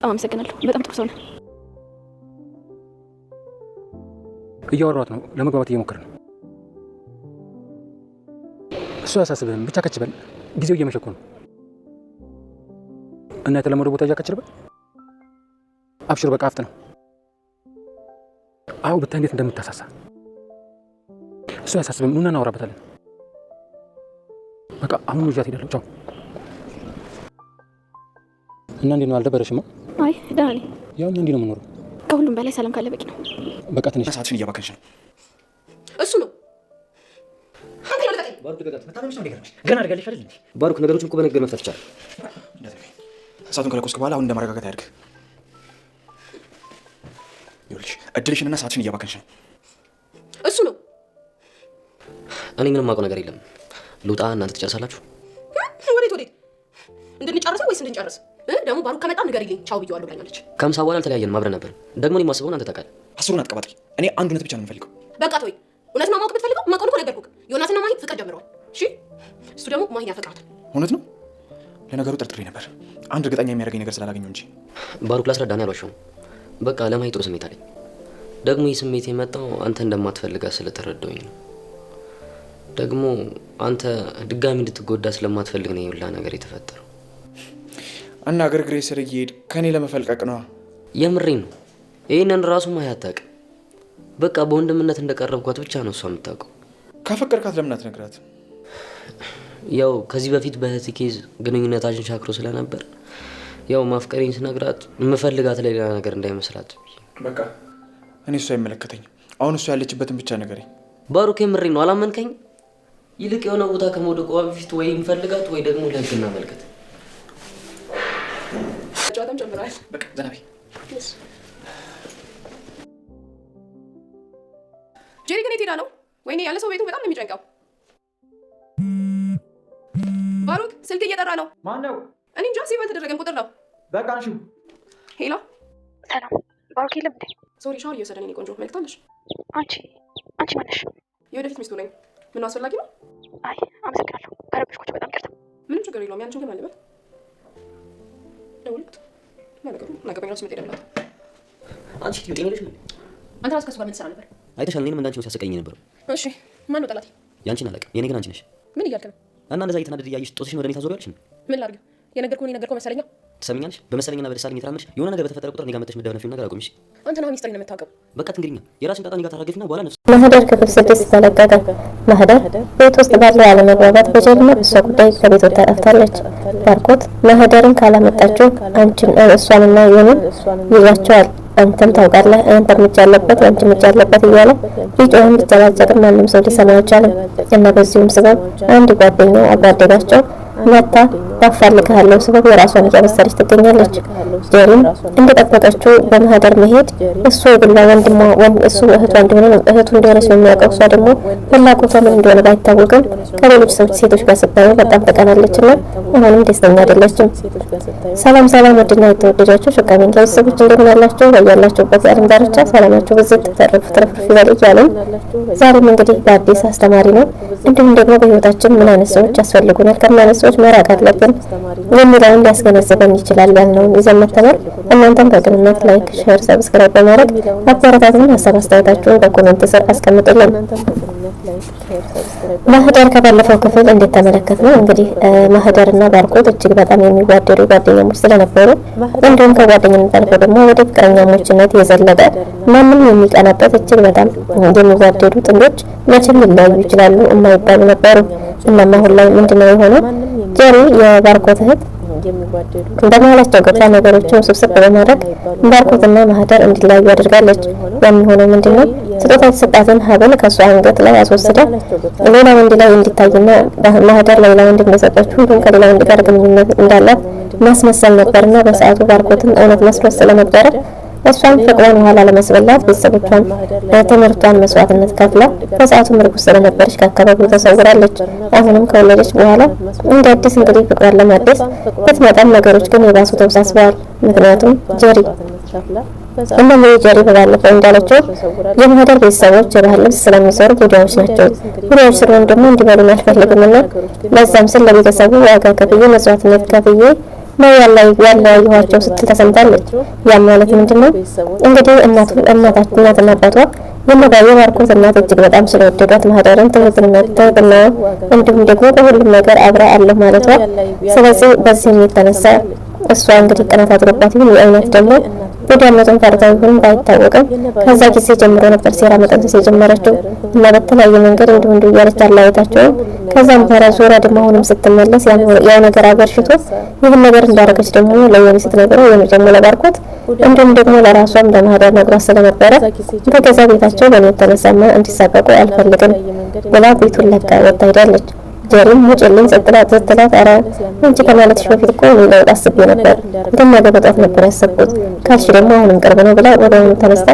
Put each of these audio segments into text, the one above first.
አመሰግናለሁ። በጣም ጥሩ ሰው ነህ። እያወራሁት ነው፣ ለመግባባት እየሞከርን ነው። እሱ ያሳስብህም፣ ብቻ ከች በል። ጊዜው እየመሸኮ ነው እና የተለመደው ቦታ እያከችል በል። አብሽር፣ በቃ አፍጥ ነው። አዎ ብታይ እንዴት እንደምታሳሳ። እሱ ያሳስብህም፣ ኑና እናወራበታለን። በቃ አሁን ይዣት ሄዳለሁ። ቻው። እና እንዴት ነው? አልደበረሽማ? አይ ደህና ነኝ። ያው እኛ እንዲህ ነው የምኖረው። ከሁሉም በላይ ሰላም ካለ በቂ ነው። በቃ ትንሽ ሰዓትሽን እያባከንሽ ነው። እሱ ነው ገና አድርጋለሽ አይደል? ባሩክ ነገሮችን እኮ በነገር መፍታት ይቻላል። እሳቱን ከለኮስክ በኋላ አሁን እንደማረጋጋት ያድርግ። ይኸውልሽ እድልሽንና ሰዓትሽን እያባከንሽ ነው። እሱ ነው። እኔ ምንም የማውቀው ነገር የለም። ልውጣ፣ እናንተ ትጨርሳላችሁ። ወዴት እንድንጨርሰው ወይስ እንድንጨርስ? ደግሞ ባሩክ ከመጣ ንገሪልኝ። ቻው ብየዋለሁ ብላኛለች። ከምሳ በኋላ አልተለያየንም፣ አብረን ነበር። ደግሞ እኔ የማስበውን አንተ ታውቃለህ። አስሩን አትቀባጥሪ። እኔ አንድ እውነት ብቻ ነው የምፈልገው። በቃ ተወኝ። እውነት ነው ማወቅ ብትፈልገው ማቆን እኮ ነገርኩህ። ዮናስና ማሂ ፍቅር ጀምረዋል። እሺ እሱ ደግሞ ማሂን ያፈቅራታል። እውነት ነው? ለነገሩ ጠርጥሬ ነበር፣ አንድ እርግጠኛ የሚያደርገኝ ነገር ስላላገኘሁ እንጂ። ባሩክ ላስረዳህ ነው ያልዋሸሁም። በቃ ለማሂ ጥሩ ስሜት አለኝ። ደግሞ ይህ ስሜት የመጣው አንተ እንደማትፈልጋት ስለተረዳሁኝ ነው። ደግሞ አንተ ድጋሚ እንድትጎዳ ስለማትፈልግ ነው የሁላ ነገር የተፈጠረው። እና ግርግሬ ስር እየሄድ ከእኔ ለመፈልቀቅ ነዋ። የምሬን ነው። ይህንን ራሱ ማሂ አታውቅም። በቃ በወንድምነት እንደቀረብኳት ብቻ ነው እሷ የምታውቀው። ካፈቀርካት ለምን አትነግራት? ያው ከዚህ በፊት በእህቴ ኬዝ ግንኙነታችን ሻክሮ ስለነበር ያው ማፍቀሬን ስነግራት የምፈልጋት ሌላ ነገር እንዳይመስላት። በቃ እኔ እሱ አይመለከተኝም። አሁን እሱ ያለችበትን ብቻ ነገረኝ። ባሩክ የምሬን ነው። አላመንከኝ? ይልቅ የሆነ ቦታ ከመውደቋ በፊት ወይ እንፈልጋት ወይ ደግሞ ለህግ እናመልከት። ጨዋታም ጨምረዋል። በቃ ዘና በይ። ጄሪ ግን የት ሄዳ ነው? ወይኔ ያለ ሰው ቤቱ በጣም ነው የሚጨንቀው። ባሩክ ስልክ እየጠራ ነው። ማን ነው? እኔ እንጃ፣ ሴቭ አልተደረገም ቁጥር ነው። በቃ አንሺ። ሄሎ፣ ሰላም። ባሩክ የለም እንዴ? ሶሪ፣ ሻወር እየወሰደ ነው። ቆንጆ መልዕክት አለሽ? አንቺ ማነሽ? የወደፊት ሚስቱ ነኝ። ምን አስፈላጊ ነው? አይ አመሰግናለሁ። ከረበሽኩሽ በጣም ይቅርታ። ምንም ችግር የለውም። ያንቺን ግን ማልበል ደውልት ነገሩ ነገበኛ ነው። ስሜት ይደብላል። አንቺ ትይጤኛለሽ ምን? አንተ ራስህ ከሱ ጋር ምን ትሰራ ነበር? አይተሻል። እኔንም እንዳንቺ ነው ሲያሰቃየኝ ነበር። እሺ ማን ነው ጠላቴ? ያንቺን አላውቅም። የኔ ግን አንቺ ነሽ። ምን እያልክ ነው? እና እንደዛ እየተናደድ እያየሽ ጦስሽን ወደ እኔ ታዞሪያለሽ። ምን ላድርግ? የነገርኩህ መሰለኛ። ትሰሚኛለሽ? በመሰለኝና በደሳለኝ የተራመድሽ የሆነ ነገር በተፈጠረ ቁጥር እኔ ጋር መጥተሽ መደብነፊውን ነገር አቁምሽ። አንተ ነህ ሚስጥሬን የምታውቀው። በቃ ትንግሪኛ የራስን ጣጣ እኔ ጋር ታራገፊና በኋላ ነፍስ ማህደር ክፍል 6 ተለቀቀ። ማህደር ቤት ውስጥ ባለው ያለመግባባት በጀርመን እሷ ጉዳይ ከቤት ወጥታ ጠፍታለች። ባርኮት ማህደርን ካላመጣችው አንቺን እሷንና የኔን ይዟቸዋል። አንተም ታውቃለህ፣ አንተ እርምጃ አለበት፣ አንቺ እርምጃ አለበት እያለ ቢጮህም ቢጨባጨቅም ማንም ሰው ሊሰማው አልቻለም። እና በዚሁም ስበብ አንድ ጓደኛው አጓደጋቸው መታ ታፋልግሃለሁ ስበብ የራሷን እያበሰረች ትገኛለች። ጀሪም እንደጠበቀችው በማህደር መሄድ እሱ የግላ እሱ እህቷ እንደሆነች ነው የሚያውቀው። እሷ ደግሞ ፍላጎቷ ምን እንደሆነ ባይታወቅም ከሌሎች ሴቶች ጋር ስታየው በጣም ተቀናለችና አሁንም ደስተኛ አይደለችም። ሰላም ወድና የተወደዳችሁ ሹካሜን ቤተሰቦች እንደምን አላችሁ? በያላችሁበት የዓለም ዳርቻ ሰላማችሁ ብዝት ተረፍ ይበል እያልን ዛሬም እንግዲህ በአዲስ አስተማሪ ነው እንዲሁም ደግሞ በህይወታችን ምን አይነት ሰዎች ያስፈልጉናል፣ ከምን አይነት ሰዎች መራቅ አለብን የሚለውን ሊያስገነዝበን ይችላል ያልነውን ይዘን መጥተናል። እናንተም በቅንነት ላይክ፣ ሼር፣ ሰብስክራይብ በማድረግ አበረታቱን። ሀሳብ አስተያየታችሁን በኮሜንት ስር አስቀምጡልን። ማህደር ከባለፈው ክፍል እንዴት ተመለከት ነው እንግዲህ ማህደርና ባርኮት እጅግ በጣም የሚዋደዱ ጓደኛሞች ስለነበሩ እንዲሁም ከጓደኝነት አልፎ ደግሞ ወደ ፍቅረኛሞችነት የዘለቀ ማንም የሚቀናበት እጅግ በጣም የሚዋደዱ ጥንዶች መቼም ሊለያዩ ይችላሉ የማይባሉ ነበሩ። እናም አሁን ላይ ምንድነው የሆነው? ጀሪ የባርኮት እህት በመሀላቸው ገብታ ነገሮችን ውስብስብ በማድረግ ባርኮትና ማህደር እንዲለያዩ አድርጋለች። የሚሆነው ምንድነው? ስጦታ የተሰጣትን ሀብል ከሷ አንገት ላይ አስወስዳ ሌላ ወንድ ላይ እንዲታይና ማህደር ሌላ ወንድ እንደሰጠችው እንዲሁም ከሌላ ወንድ ጋር ግንኙነት እንዳላት ማስመሰል ነበርና በሰዓቱ ባርኮትን እውነት መስሎት ስለነበረ እሷን ፍቅሯን ኋላ ለመስበላት ቤተሰቦቿን ትምህርቷን መስዋዕትነት ከፍላ በሰዓቱ እርጉዝ ስለነበረች ከአካባቢው ተሰውራለች። አሁንም ከወለደች በኋላ እንደ አዲስ እንግዲህ ፍቅሯን ለማደስ ብትመጣም ነገሮች ግን የባሱ ተወሳስበዋል። ምክንያቱም ጀሪ በባለፈው እንዳለችው የማህደር ቤተሰቦች የባህል ልብስ ስለሚሰሩ ቡዳዮች ናቸው። ቡዳዮች ስለሆኑ ደግሞ እንዲበሉን አልፈልግምና ለዛም ስል ለቤተሰቡ ዋጋ ከፍዬ መስዋዕትነት ከፍዬ ነው ያለያየኋቸው ስትል ተሰምታለች። ያም ማለት ምንድነው እንግዲህ እናትና አባቷ የባርኮት እናት እጅግ በጣም ስለወደዷት ማህደርን ትህትና እንዲሁም ደግሞ በሁሉም ነገር አብራ አለሁ ማለቷ፣ ስለዚህ በዚህም የተነሳ እሷ እንግዲህ ቅናት አድሮባት ይሁን የእውነት ደግሞ ወዲያነቱን ፈርታ ይሁን ባይታወቅም ከዛ ጊዜ ጀምሮ ነበር ሴራ መጠንሰስ የጀመረችው እና በተለያየ መንገድ እንዲሁ እያለች አላየታቸው። ከዛም በኋላ ዞራ ደግሞ አሁንም ስትመለስ ያው ነገር አገርሽቶ ይህን ነገር እንዳደረገች ደግሞ ለዮኒ ስትነግረው የመጀመሪያ ለባርኮት እንዲሁም ደግሞ ለራሷም ለማህደር ነግሯት ስለነበረ በገዛ ቤታቸው በእኔ የተነሳማ እንዲሳቀቁ አልፈልግም ብላ ቤቱን ለቃ ወጣ ሄዳለች። ጀሪም ሙጭልኝ ስትላት ኧረ አንቺ ከማለትሽ በፊት እኮ እኔ ለውጥ አስቤ ነበር እንደማገበጣት ነበር ያሰብኩት ካልሽ ደግሞ አሁንም ቅርብ ነው ብላ ወደ አሁኑ ተነስታ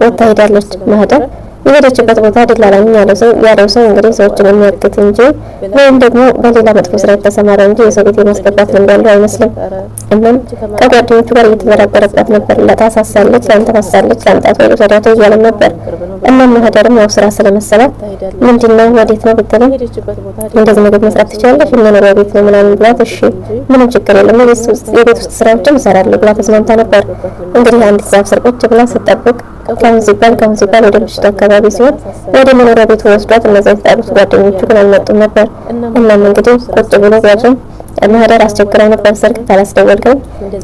ወጣ ሄዳለች። ማህደር የሄደችበት ቦታ ደላላኝ ያለው ሰው እንግዲህ ሰዎችን የሚያግት እንጂ ወይም ደግሞ በሌላ መጥፎ ስራ የተሰማራ እንጂ የሰው ቤት የማስገባት ልምድ ያለው አይመስልም። እናም ከጓደኞቹ ጋር እየተበራበረባት ነበር። ለታሳሳለች፣ ላንተፋሳለች፣ ላምጣት ወይ ወዳቶ እያለም ነበር። እናም ማህደርም ያው ስራ ስለመሰላት ምንድነው ወዴት ነው ብትለው እንደዚህ ምግብ መስራት ትችላለሽ መኖሪያ ቤት ነው ምናምን ብላት እሺ ምንም ችግር የለም የቤት ውስጥ ስራዎችን እሰራለሁ ብላ ተስማምታ ነበር። እንግዲህ አንዲት ዛፍ ስር ቁጭ ብላ ስትጠብቅ ከሁን ሲባል ወደ ምሽቱ አካባቢ ሲሆን ወደ መኖሪያ ቤቱ ወስዷት እነዛ የተጣሉት ጓደኞቹ ግን አልመጡም ነበር። እናም እንግዲህ ቁጭ ብሎ ቢያድርም ማህደር አስቸግረው ነበር። ስልክ ካላስደወልከኝ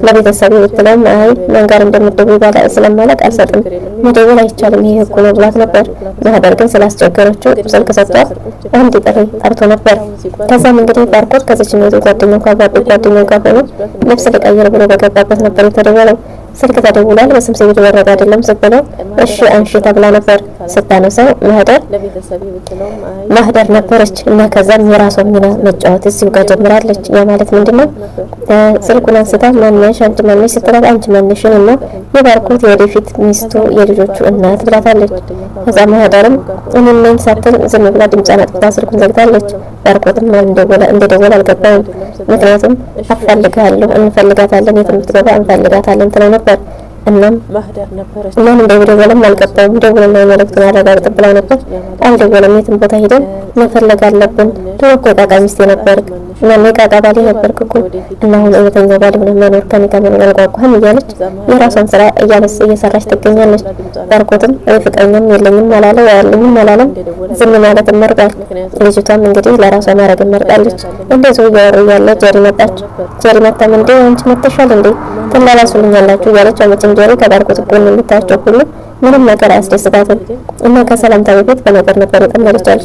ለቤተሰብ ብትለውም አይ መንገር እንደምትደውይ ባላ ስለማለቅ አልሰጥም መደወል አይቻልም ይሄ ህጉ ነው ብላት ነበር። ማህደር ግን ስላስቸገረችው ስልክ ሰጥቷት አንድ ጥሪ ጠርቶ ነበር። ከዛም እንግዲህ ባርኮት ከዚህኛው ጓደኛው ጋር ሆኖ ልብስ ልቀይር ብሎ በገባበት ነበር የተደወለው። ስልክ ተደውሏል። በስም ሲቪል ወረዳ አይደለም ስትለው እሺ አንሺ ተብላ ነበር። ስታነሳው ማህደር ነበረች እና ከዛም የራሷን ሚና መጫወት እዚሁ ጋር ጀምራለች። ያ ማለት ምንድነው ስልኩን አንስታ ማንነሽ አንቺ ማንነሽ ስትላት አንቺ ማንነሽን እና የባርኮት የወደፊት ሚስቱ የልጆቹ እናት ብላታለች። ከዛ ማህደርም እኔን ሳትል ዝም ብላ ድምጿን አጥፍታ ስልኩን ዘግታለች። ባርኮትም እንደደወለ አልገባውም። ምክንያቱም አፈልጋለሁ እንፈልጋታለን የትምትገባ እንፈልጋታለን ትለው ነበር። እናም እንደደወለም አልገባውም። ደውልና መልእክቱን አረጋግጥ ብለው ነበር። አልደወለም። የትም ቦታ ሄደን መፈለግ አለብን ድሮ እኮ ዕቃ ሚስቴ ነበርክ እና ዕቃ ባሌ ነበርክ እኮ እና አሁን እውነተኛ ባል ሆነ መኖር ከኔ ጋር መኖር ጓጓህም እያለች የራሷን ስራ እየሰራች ትገኛለች። ባርኮትም ፍቅረኛም የለኝም አላለ ያለኝም አላለም ዝም ማለት መርጧል። ልጅቷም እንግዲህ ለራሷ ማድረግ መርጣለች። እንደዚሁ እያወሩ ያለ ጀሪ መጣች። ጀሪ መጣም እንዴ አንቺ መጥተሻል እንዴ ትላላሱልኛላችሁ እያለች አመጭም ጀሪ ከባርኮት ጎን የምታያቸው ሁሉ ምንም ነገር አያስደስታትም እና ከሰላምታ በፊት በነገር ነበር የጠመደቻት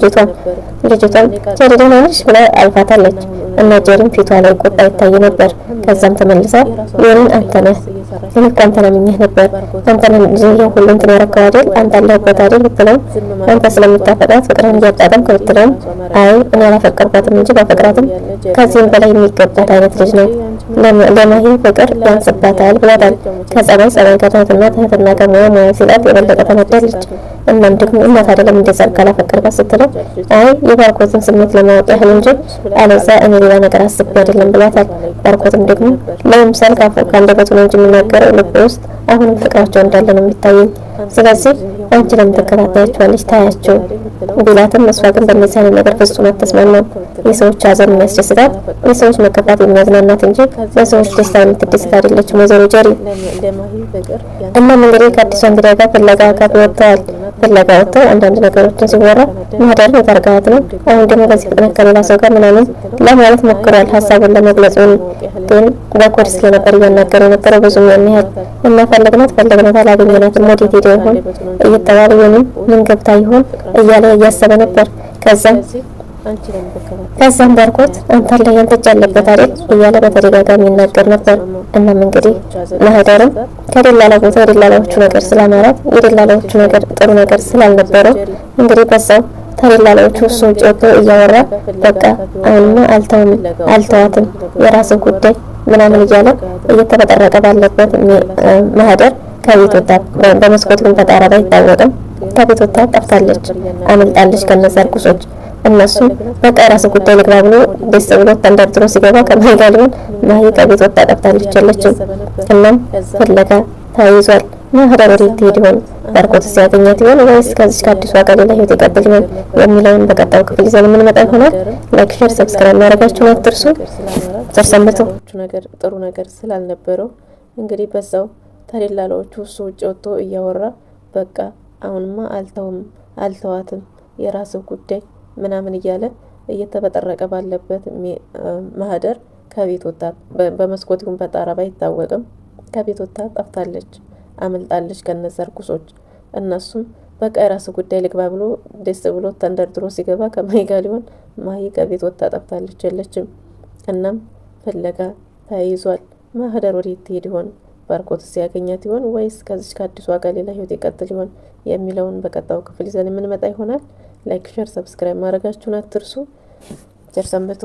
ልጅቷን ጀሪ ደህና ነሽ ብላ አልፋታለች እና ጀሪም ፊቷ ላይ ቁጣ ይታይ ነበር። ከዛም ተመልሳ የኔን አንተ ነህ እኔ እኮ አንተን አምኜህ ነበር አንተን ዝም ሁሉ እንትን ያረከው አይደል አንተ አለህበት አይደል ብትለው አንተ ስለምታፈቅራት ፍቅርን እያጣጣምክ ብትለው አይ እኔ አላፈቀርኳትም እንጂ ባፈቅራትም ከዚህም በላይ የሚገባት አይነት ልጅ ነው ለማሂ ፍቅር ያንስባታል ብላታል። ከጸባይ ጋር ትህትና ከሙያ ሲላት የበለጠ ተነዳለች። እናም ደግሞ እናት አይደለም እንደዛ ካላፈቀርኳት ስትለው አይ የባርኮትን ስሜት ለማወቅ ያህል እንጂ አለዛ እኔ ሌላ ነገር አስቤ አይደለም ብላታል። ባርኮትም ደግሞ ለምሳሌ ከአንደበቱ ነው እንጂ የሚናገረው ልብ ውስጥ አሁንም ፍቅራቸው እንዳለ ነው የሚታየኝ። ስለዚህ አንቺ ለምን ተከታታያቸዋለች ታያቸው ቢላትም እሷ ግን በእነዚህ አይነት ነገር ፍጹም አትስማማም። የሰዎች ሀዘን የሚያስደስታት የሰዎች መከፋት የሚያዝናናት እንጂ በሰዎች ደስታ የምትደስት አይደለችም ወይዘሮ ጀሪ። እናም እንግዲህ ከአዲሷ እንግዳ ጋር ፍለጋ ወጥተው አንዳንድ ነገሮችን ሲወራ ማህደርን የታርጋት ነው። አሁን ደግሞ በዚህ ፍጥነት ከሌላ ሰው ጋር ምናምን ለማለት ሞክሯል ሀሳቡን ለመግለጽ ግን በኮድ ስለነበር እያናገረ የነበረው ብዙም ያን ያህል እና ፈለግናት አላገኘናትም ወዴት ሄደ ይሆን እየተባለ ወይም ምን ገብታ ይሆን እያለ እያሰበ ነበር። ከዛም ባርኮት አንተ ላይ ያንተ እጅ አለበት አይደል እያለ በተደጋጋሚ ይናገር ነበር። እናም እንግዲህ ማህደርም ከደላላ ቦታ የደላላዎቹ ነገር ስላማራት የደላላዎቹ ነገር ጥሩ ነገር ስላልነበረው እንግዲህ በዛው ከደላላዎቹ እሱ ውጭ ወጥቶ እያወራ በቃ አሁንማ አልተዋትም የራስን ጉዳይ ምናምን እያለ እየተበጠረቀ ባለበት ማህደር ከቤት ወጣ። በመስኮት ግን ተጣራ አይታወቅም። ከቤት ወጣ ጠፍታለች፣ አመልጣለች ከነዛ ርኩሶች። እነሱ በቃ የራስ ጉዳይ ልግባ ብሎ ደስ ብሎ ተንደርድሮ ሲገባ ከማይጋሊውን ማሂ ከቤት ወጣ ጠፍታለች አለችም። እናም ፍለጋ ተይዟል። ማህደር ወዴት ትሄድ ይሆን? ባርኮት ሲያገኛት ይሆን ወይስ ከዚች ከአዲሷ ጋር ሌላ ህይወት ይቀጥል ይሆን የሚለውን በቀጣዩ ክፍል ይዘን የምንመጣ ይሆናል። ላይክ፣ ሼር፣ ሰብስክራይብ ማድረጋችሁን አትርሱ። ዘርሰምቱ ነገር ጥሩ ነገር ስላልነበረው እንግዲህ በዛው ተደላላዎቹ እሱ ውጭ ወጥቶ እያወራ በቃ አሁንማ አልተዋትም የራስህ ጉዳይ ምናምን እያለ እየተበጠረቀ ባለበት ማህደር ከቤት ወጣ። በመስኮት ይሁን በጣራ ባይታወቅም ከቤት ወጣ ጠፍታለች፣ አመልጣለች ከነዛ እርኩሶች። እነሱም በቃ የራስ ጉዳይ ልግባ ብሎ ደስ ብሎ ተንደርድሮ ሲገባ ከማይ ጋር ሊሆን ማይ ከቤት ወጣ ጠፍታለች፣ የለችም። እናም ፍለጋ ተያይዟል። ማህደር ወዴት ትሄድ ይሆን? ባርኮት ሲያገኛት ይሆን ወይስ ከዚች ከአዲሷ ጋር ሌላ ህይወት ይቀጥል ይሆን የሚለውን በቀጣዩ ክፍል ይዘን የምንመጣ ይሆናል። ላይክ፣ ሼር፣ ሰብስክራይብ ማድረጋችሁን አትርሱ። ቸር ሰንብቱ።